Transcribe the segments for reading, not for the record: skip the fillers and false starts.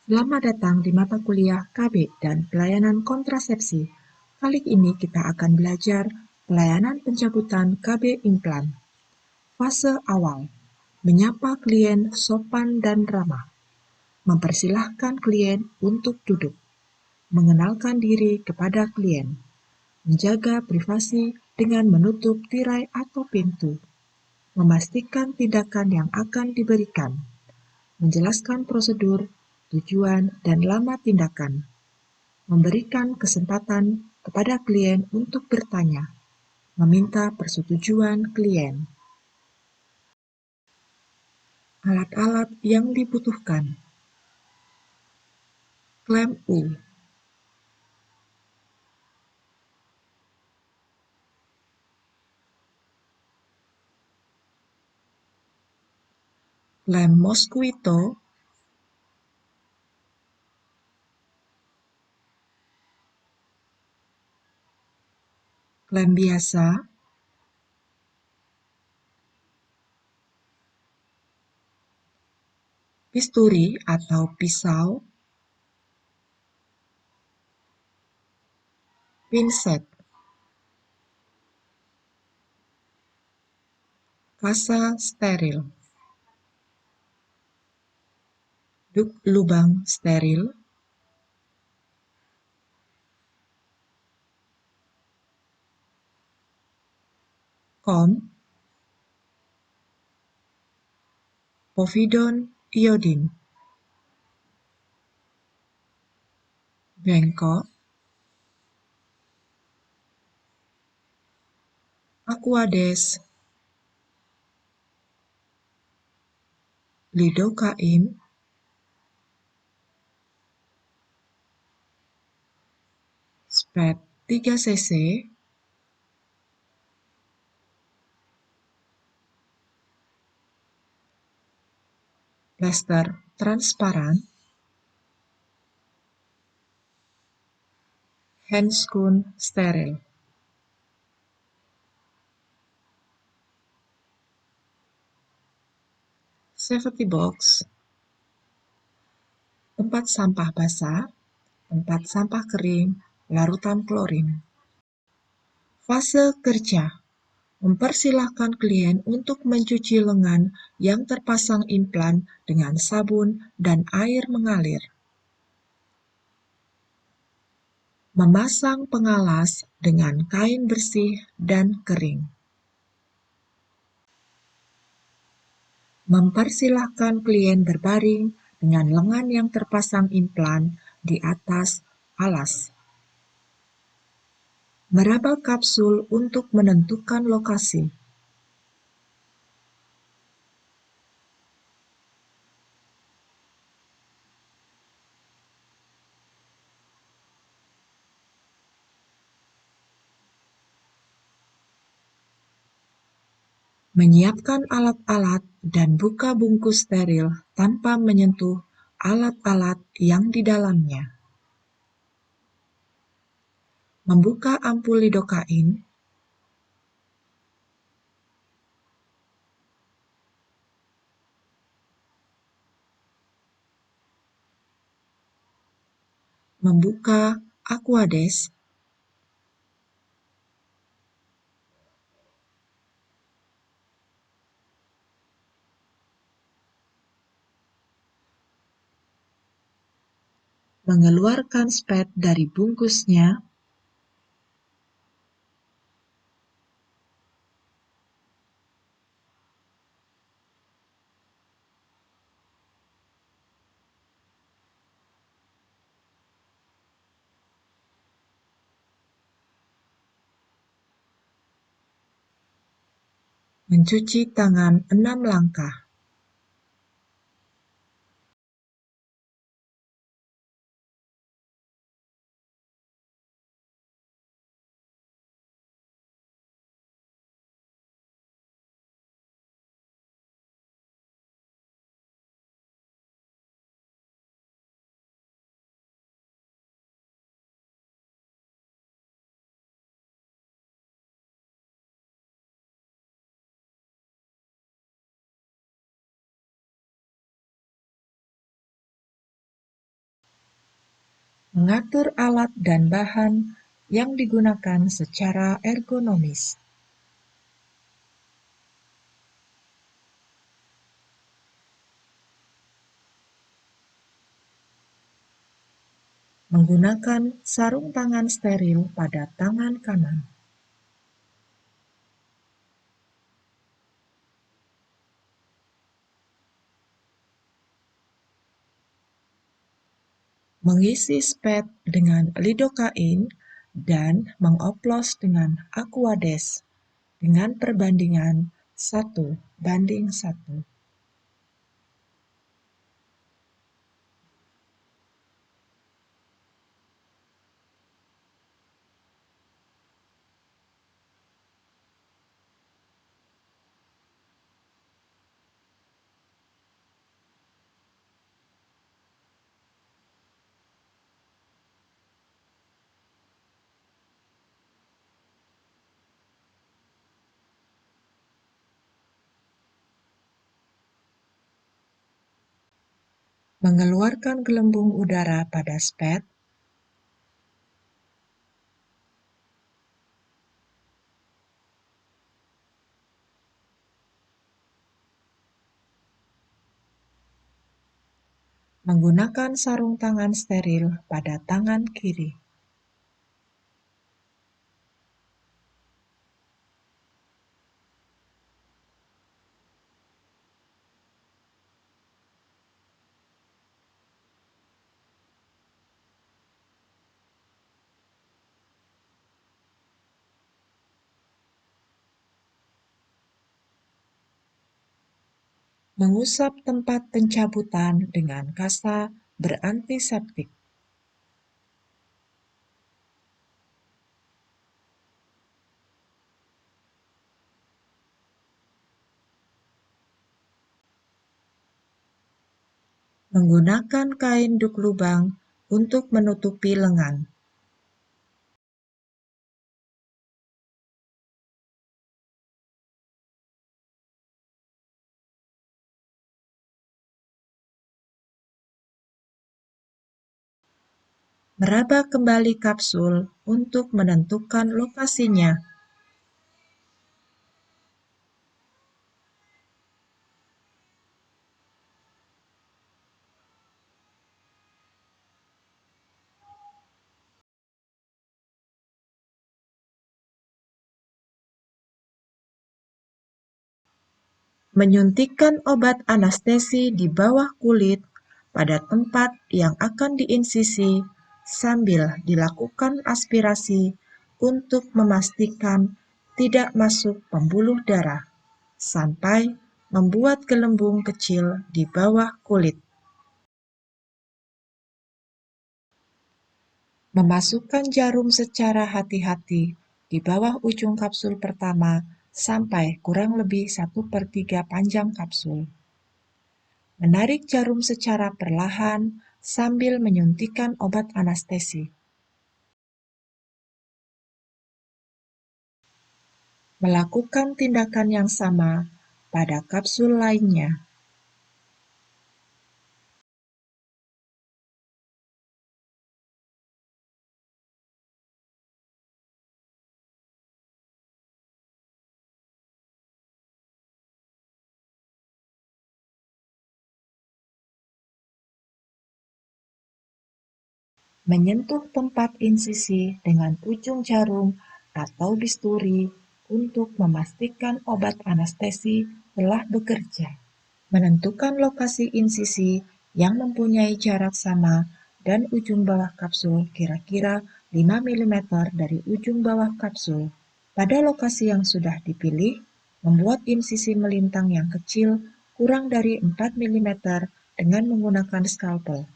Selamat datang di mata kuliah KB dan pelayanan kontrasepsi. Kali ini kita akan belajar pelayanan pencabutan KB implan. Fase awal, menyapa klien sopan dan ramah. Mempersilahkan klien untuk duduk. Mengenalkan diri kepada klien. Menjaga privasi dengan menutup tirai atau pintu. Memastikan tindakan yang akan diberikan. Menjelaskan prosedur, tujuan, dan lama tindakan. Memberikan kesempatan kepada klien untuk bertanya, meminta persetujuan klien. Alat-alat yang dibutuhkan. Klem U, klem mosquito, klem biasa, bisturi atau pisau, pinset, kasa steril, duk lubang steril, kom, povidon iodin, bengkok, aquades, lidocain, spet 3 cc, plester transparan, handscoon steril. Safety box, tempat sampah basah, tempat sampah kering, larutan klorin. Fase kerja, mempersilahkan klien untuk mencuci lengan yang terpasang implan dengan sabun dan air mengalir. Memasang pengalas dengan kain bersih dan kering. Mempersilahkan klien berbaring dengan lengan yang terpasang implan di atas alas. Meraba kapsul untuk menentukan lokasi. Menyiapkan alat-alat dan buka bungkus steril tanpa menyentuh alat-alat yang di dalamnya. Membuka ampul lidocain. Membuka aquades. Mengeluarkan spet dari bungkusnya. Mencuci tangan 6 langkah. Mengatur alat dan bahan yang digunakan secara ergonomis. Menggunakan sarung tangan steril pada tangan kanan. Mengisi spet dengan lidocaine dan mengoplos dengan Aquades dengan perbandingan 1:1. Mengeluarkan gelembung udara pada spet. Menggunakan sarung tangan steril pada tangan kiri. Mengusap tempat pencabutan dengan kasa berantiseptik. Menggunakan kain duk lubang untuk menutupi lengan. Meraba kembali kapsul untuk menentukan lokasinya. Menyuntikkan obat anestesi di bawah kulit pada tempat yang akan diinsisi sambil dilakukan aspirasi untuk memastikan tidak masuk pembuluh darah sampai membuat gelembung kecil di bawah kulit. Memasukkan jarum secara hati-hati di bawah ujung kapsul pertama sampai kurang lebih 1/3 panjang kapsul. Menarik jarum secara perlahan sambil menyuntikkan obat anestesi. Melakukan tindakan yang sama pada kapsul lainnya. Menyentuh tempat insisi dengan ujung jarum atau bisturi untuk memastikan obat anestesi telah bekerja. Menentukan lokasi insisi yang mempunyai jarak sama dan ujung bawah kapsul kira-kira 5 mm dari ujung bawah kapsul. Pada lokasi yang sudah dipilih, membuat insisi melintang yang kecil kurang dari 4 mm dengan menggunakan skalpel.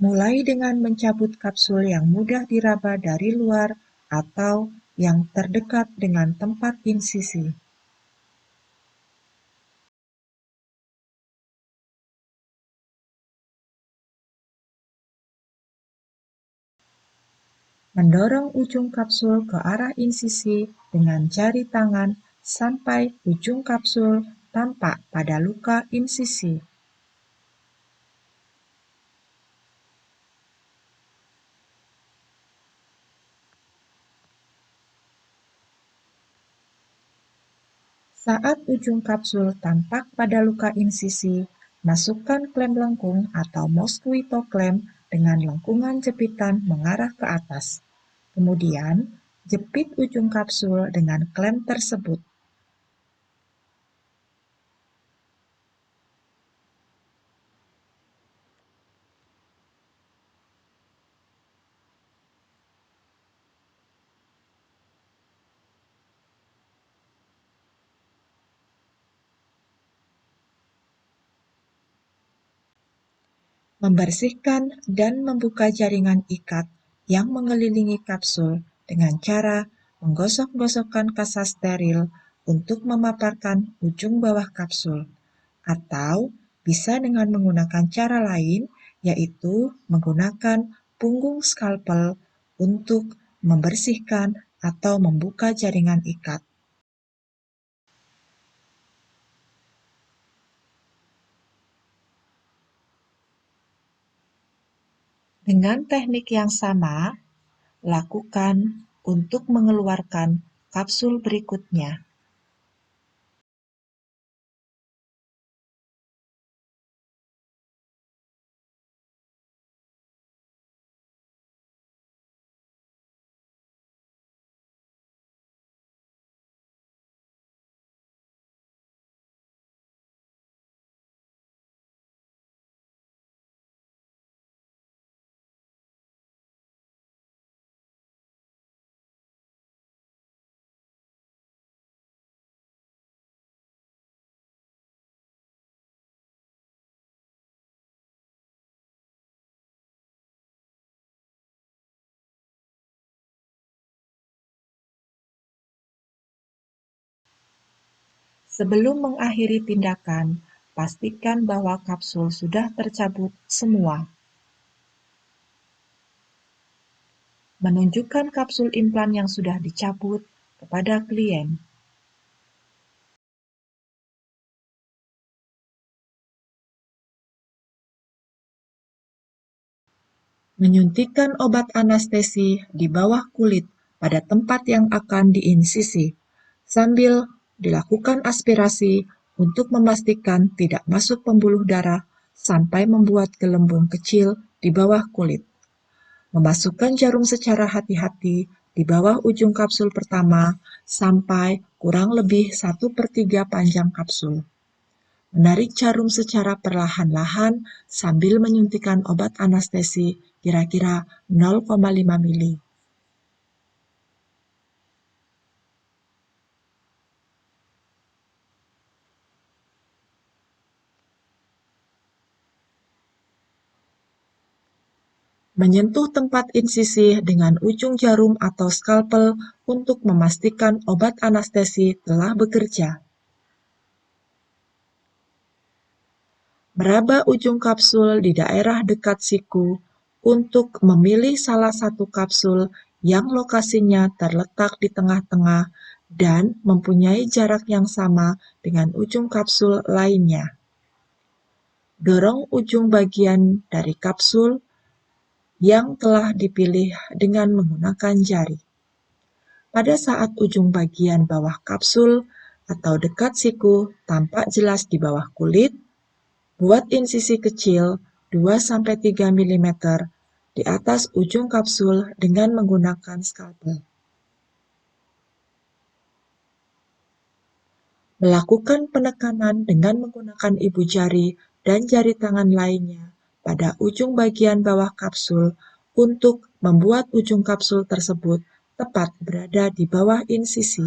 Mulai dengan mencabut kapsul yang mudah diraba dari luar atau yang terdekat dengan tempat insisi. Mendorong ujung kapsul ke arah insisi dengan jari tangan sampai ujung kapsul tampak pada luka insisi. Saat ujung kapsul tampak pada luka insisi, masukkan klem lengkung atau mosquito klem dengan lengkungan jepitan mengarah ke atas. Kemudian, jepit ujung kapsul dengan klem tersebut. Membersihkan dan membuka jaringan ikat yang mengelilingi kapsul dengan cara menggosok-gosokkan kasa steril untuk memaparkan ujung bawah kapsul, atau bisa dengan menggunakan cara lain, yaitu menggunakan punggung skalpel untuk membersihkan atau membuka jaringan ikat. Dengan teknik yang sama, lakukan untuk mengeluarkan kapsul berikutnya. Sebelum mengakhiri tindakan, pastikan bahwa kapsul sudah tercabut semua. Menunjukkan kapsul implan yang sudah dicabut kepada klien. Menyuntikkan obat anestesi di bawah kulit pada tempat yang akan diinsisi, sambil dilakukan aspirasi untuk memastikan tidak masuk pembuluh darah sampai membuat gelembung kecil di bawah kulit. Memasukkan jarum secara hati-hati di bawah ujung kapsul pertama sampai kurang lebih 1/3 panjang kapsul. Menarik jarum secara perlahan-lahan sambil menyuntikkan obat anestesi kira-kira 0,5 mili. Menyentuh tempat insisi dengan ujung jarum atau skalpel untuk memastikan obat anestesi telah bekerja. Meraba ujung kapsul di daerah dekat siku untuk memilih salah satu kapsul yang lokasinya terletak di tengah-tengah dan mempunyai jarak yang sama dengan ujung kapsul lainnya. Dorong ujung bagian dari kapsul yang telah dipilih dengan menggunakan jari. Pada saat ujung bagian bawah kapsul atau dekat siku tampak jelas di bawah kulit, buat insisi kecil 2-3 mm di atas ujung kapsul dengan menggunakan skalpel. Melakukan penekanan dengan menggunakan ibu jari dan jari tangan lainnya pada ujung bagian bawah kapsul untuk membuat ujung kapsul tersebut tepat berada di bawah insisi.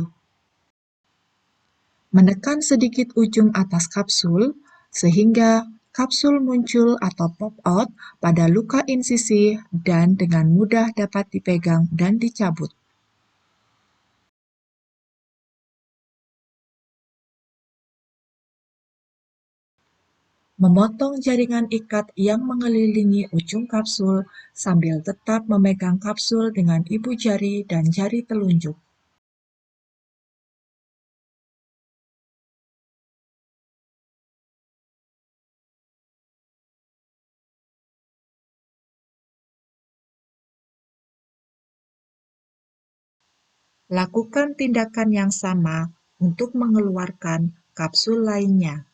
Menekan sedikit ujung atas kapsul sehingga kapsul muncul atau pop out pada luka insisi dan dengan mudah dapat dipegang dan dicabut. Memotong jaringan ikat yang mengelilingi ujung kapsul sambil tetap memegang kapsul dengan ibu jari dan jari telunjuk. Lakukan tindakan yang sama untuk mengeluarkan kapsul lainnya.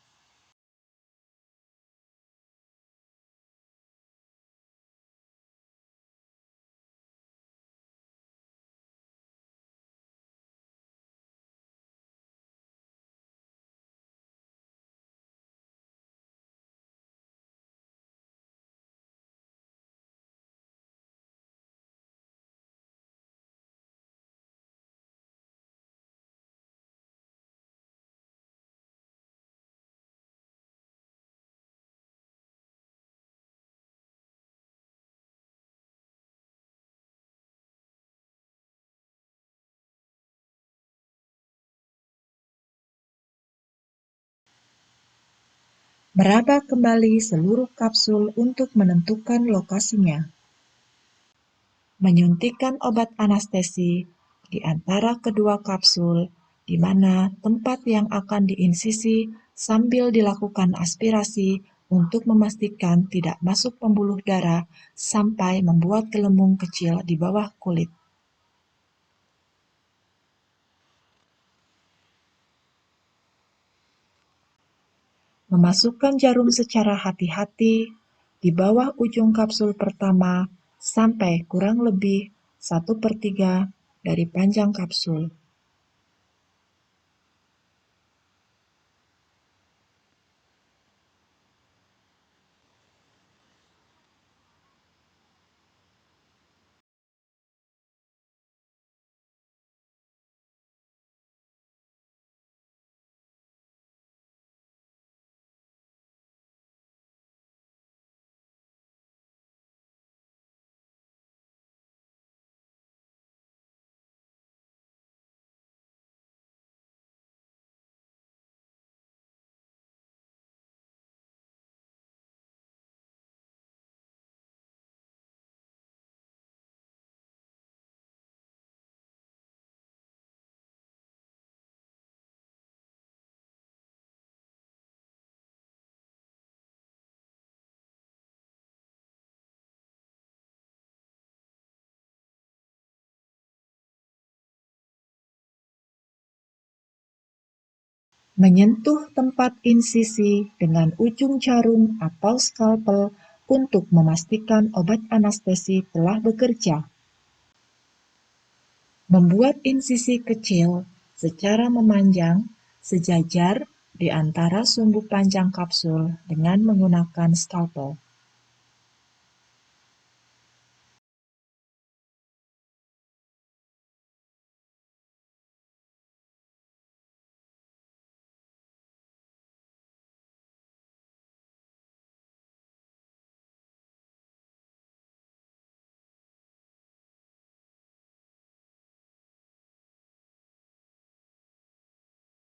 Meraba kembali seluruh kapsul untuk menentukan lokasinya. Menyuntikkan obat anestesi di antara kedua kapsul, di mana tempat yang akan diinsisi sambil dilakukan aspirasi untuk memastikan tidak masuk pembuluh darah sampai membuat gelembung kecil di bawah kulit. Memasukkan jarum secara hati-hati di bawah ujung kapsul pertama sampai kurang lebih 1/3 dari panjang kapsul. Menyentuh tempat insisi dengan ujung jarum atau skalpel untuk memastikan obat anestesi telah bekerja. Membuat insisi kecil secara memanjang sejajar di antara sumbu panjang kapsul dengan menggunakan skalpel.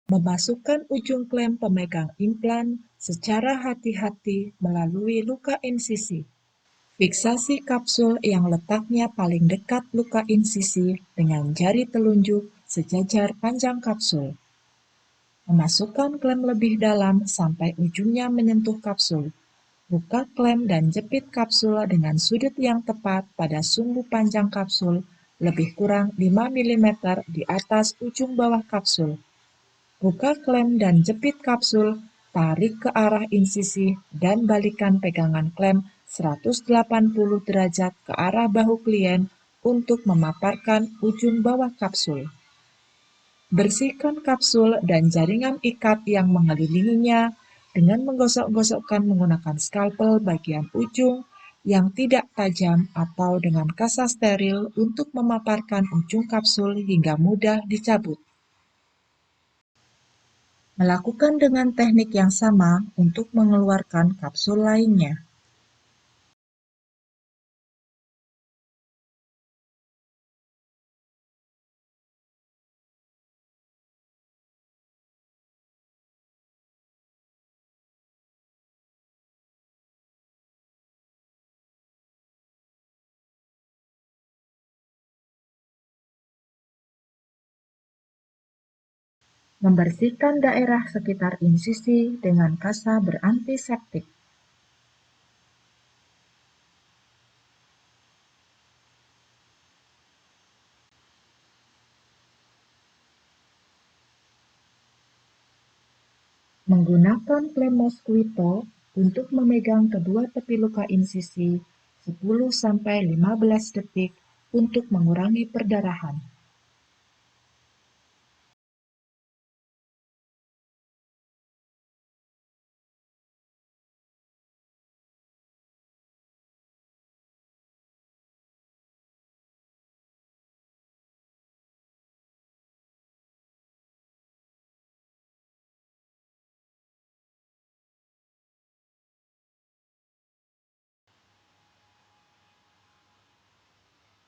Memasukkan ujung klem pemegang implan secara hati-hati melalui luka insisi. Fiksasi kapsul yang letaknya paling dekat luka insisi dengan jari telunjuk sejajar panjang kapsul. Memasukkan klem lebih dalam sampai ujungnya menyentuh kapsul. Buka klem dan jepit kapsul dengan sudut yang tepat pada sumbu panjang kapsul lebih kurang 5 mm di atas ujung bawah kapsul. Buka klem dan jepit kapsul, tarik ke arah insisi dan balikan pegangan klem 180 derajat ke arah bahu klien untuk memaparkan ujung bawah kapsul. Bersihkan kapsul dan jaringan ikat yang mengelilinginya dengan menggosok-gosokkan menggunakan skalpel bagian ujung yang tidak tajam atau dengan kasa steril untuk memaparkan ujung kapsul hingga mudah dicabut. Melakukan dengan teknik yang sama untuk mengeluarkan kapsul lainnya. Membersihkan daerah sekitar insisi dengan kasa berantiseptik. Menggunakan klem mosquito untuk memegang kedua tepi luka insisi 10-15 detik untuk mengurangi perdarahan.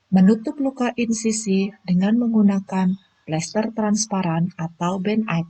Menutup luka insisi dengan menggunakan plester transparan atau band-aid.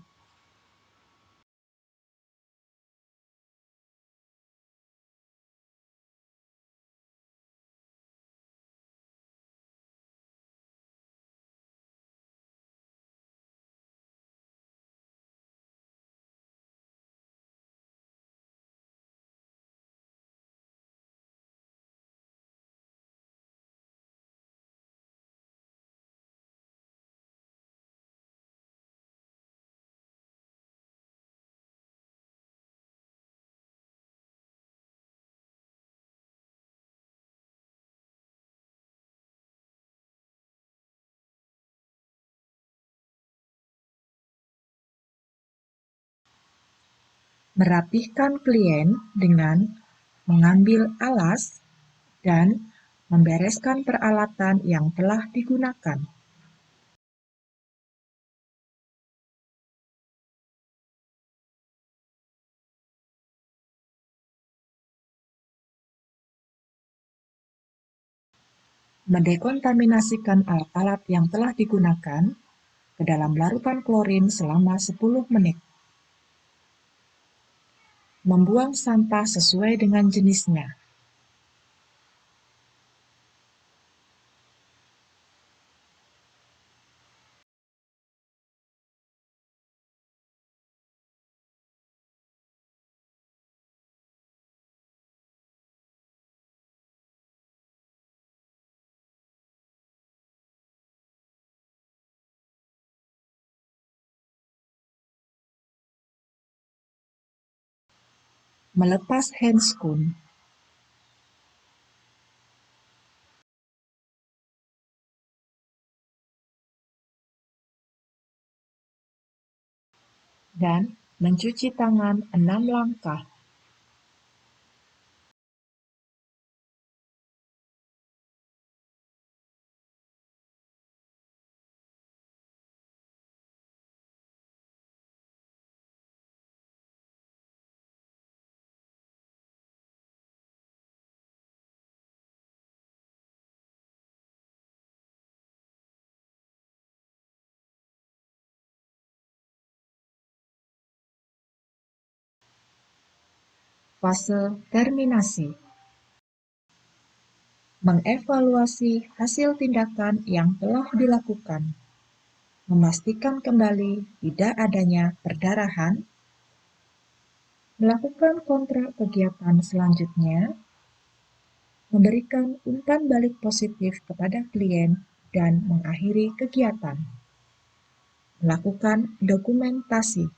Merapihkan klien dengan mengambil alas dan membereskan peralatan yang telah digunakan. Mendekontaminasikan alat-alat yang telah digunakan ke dalam larutan klorin selama 10 menit. Membuang sampah sesuai dengan jenisnya. Melepas handscoon. Dan mencuci tangan 6 langkah. Fase terminasi. Mengevaluasi hasil tindakan yang telah dilakukan. Memastikan kembali tidak adanya perdarahan. Melakukan kontrak kegiatan selanjutnya. Memberikan umpan balik positif kepada klien dan mengakhiri kegiatan. Melakukan dokumentasi.